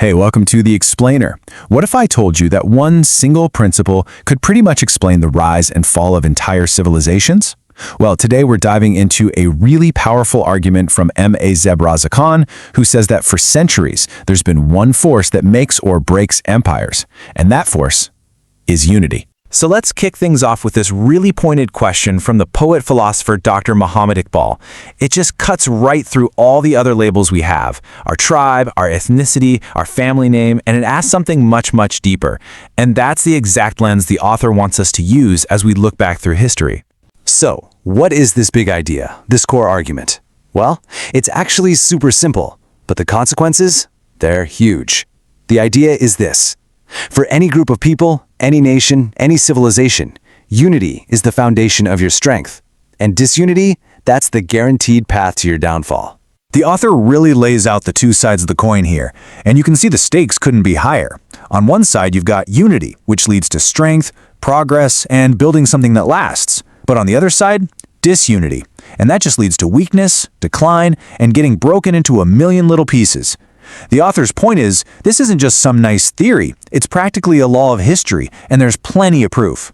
Hey, welcome to The Explainer. What if I told you that one single principle could pretty much explain the rise and fall of entire civilizations? Well, today we're diving into a really powerful argument from M.A. Zebrazah Khan, who says that for centuries, there's been one force that makes or breaks empires, and that force is unity. So let's kick things off with this really pointed question from the poet-philosopher Dr. Muhammad Iqbal. It just cuts right through all the other labels we have, our tribe, our ethnicity, our family name, and it asks something much, much deeper. And that's the exact lens the author wants us to use as we look back through history. So, what is this big idea, this core argument? Well, it's actually super simple, but the consequences, they're huge. The idea is this. For any group of people, any nation, any civilization, unity is the foundation of your strength. And disunity, that's the guaranteed path to your downfall. The author really lays out the two sides of the coin here, and you can see the stakes couldn't be higher. On one side, you've got unity, which leads to strength, progress, and building something that lasts. But on the other side, disunity, and that just leads to weakness, decline, and getting broken into a million little pieces. The author's point is, this isn't just some nice theory, it's practically a law of history, and there's plenty of proof.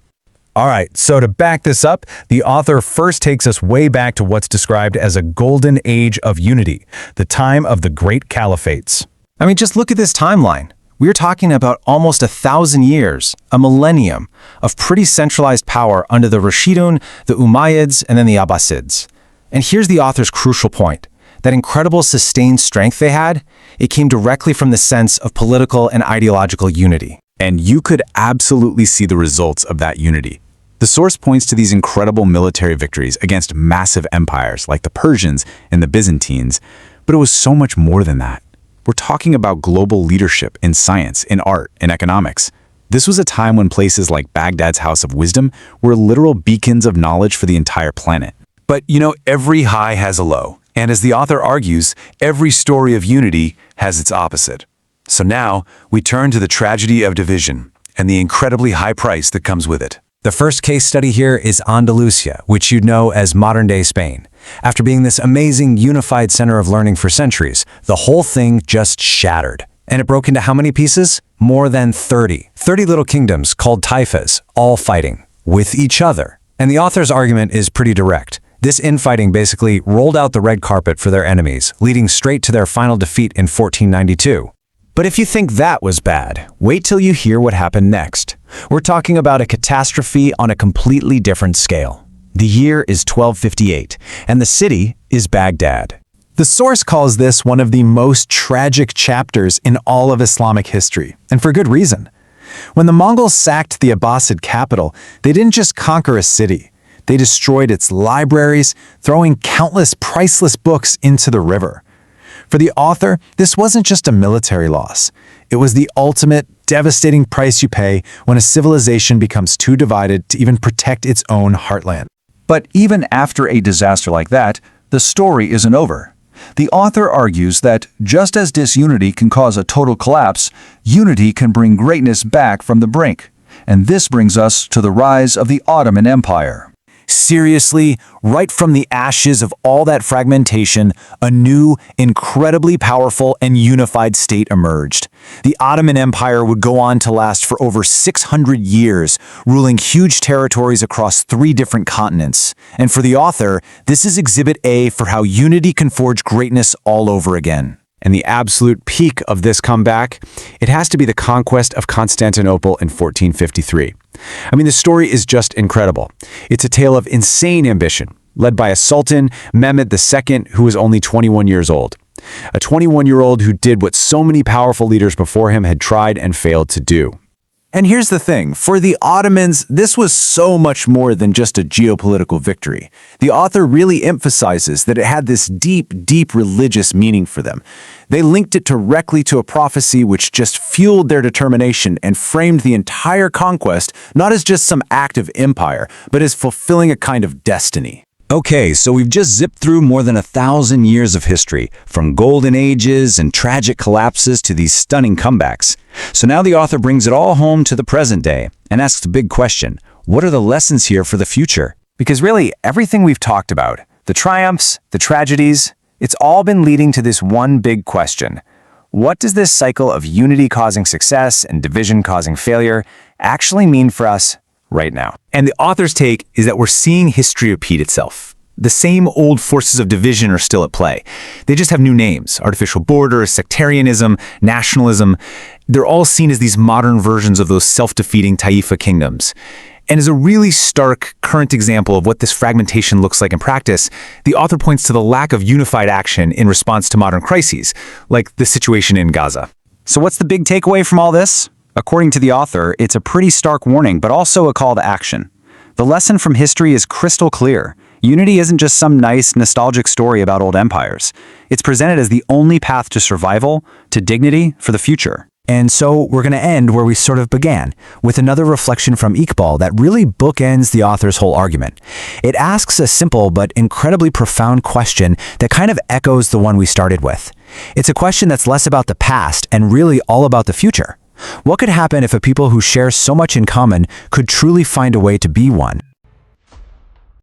All right, so to back this up, the author first takes us way back to what's described as a golden age of unity, the time of the great caliphates. I mean, just look at this timeline. We're talking about almost 1,000 years, a millennium, of pretty centralized power under the Rashidun, the Umayyads, and then the Abbasids. And here's the author's crucial point. That incredible sustained strength they had, it came directly from the sense of political and ideological unity. And you could absolutely see the results of that unity. The source points to these incredible military victories against massive empires like the Persians and the Byzantines, but it was so much more than that. We're talking about global leadership in science, in art, in economics. This was a time when places like Baghdad's House of Wisdom were literal beacons of knowledge for the entire planet. But every high has a low. And as the author argues, every story of unity has its opposite. So now, we turn to the tragedy of division and the incredibly high price that comes with it. The first case study here is Andalusia, which you'd know as modern-day Spain. After being this amazing unified center of learning for centuries, the whole thing just shattered. And it broke into how many pieces? More than 30. 30 little kingdoms called taifas, all fighting with each other. And the author's argument is pretty direct. This infighting basically rolled out the red carpet for their enemies, leading straight to their final defeat in 1492. But if you think that was bad, wait till you hear what happened next. We're talking about a catastrophe on a completely different scale. The year is 1258, and the city is Baghdad. The source calls this one of the most tragic chapters in all of Islamic history, and for good reason. When the Mongols sacked the Abbasid capital, they didn't just conquer a city. They destroyed its libraries, throwing countless priceless books into the river. For the author, this wasn't just a military loss. It was the ultimate, devastating price you pay when a civilization becomes too divided to even protect its own heartland. But even after a disaster like that, the story isn't over. The author argues that just as disunity can cause a total collapse, unity can bring greatness back from the brink. And this brings us to the rise of the Ottoman Empire. Seriously, right from the ashes of all that fragmentation, a new, incredibly powerful and unified state emerged. The Ottoman Empire would go on to last for over 600 years, ruling huge territories across 3 different continents. And for the author, this is Exhibit A for how unity can forge greatness all over again. And the absolute peak of this comeback, it has to be the conquest of Constantinople in 1453. I mean, the story is just incredible. It's a tale of insane ambition, led by a Sultan, Mehmed II, who was only 21 years old. A 21-year-old who did what so many powerful leaders before him had tried and failed to do. And here's the thing, for the Ottomans, this was so much more than just a geopolitical victory. The author really emphasizes that it had this deep, deep religious meaning for them. They linked it directly to a prophecy which just fueled their determination and framed the entire conquest not as just some act of empire, but as fulfilling a kind of destiny. Okay, so we've just zipped through more than 1,000 years of history, from golden ages and tragic collapses to these stunning comebacks. So now the author brings it all home to the present day and asks the big question, what are the lessons here for the future? Because really, everything we've talked about, the triumphs, the tragedies, it's all been leading to this one big question. What does this cycle of unity causing success and division causing failure actually mean for us right now? And the author's take is that we're seeing history repeat itself. The same old forces of division are still at play. They just have new names: artificial borders, sectarianism, nationalism. They're all seen as these modern versions of those self-defeating Taifa kingdoms. And as a really stark, current example of what this fragmentation looks like in practice, the author points to the lack of unified action in response to modern crises, like the situation in Gaza. So what's the big takeaway from all this? According to the author, it's a pretty stark warning, but also a call to action. The lesson from history is crystal clear. Unity isn't just some nice, nostalgic story about old empires. It's presented as the only path to survival, to dignity, for the future. And so we're going to end where we sort of began, with another reflection from Iqbal that really bookends the author's whole argument. It asks a simple but incredibly profound question that kind of echoes the one we started with. It's a question that's less about the past and really all about the future. What could happen if a people who share so much in common could truly find a way to be one?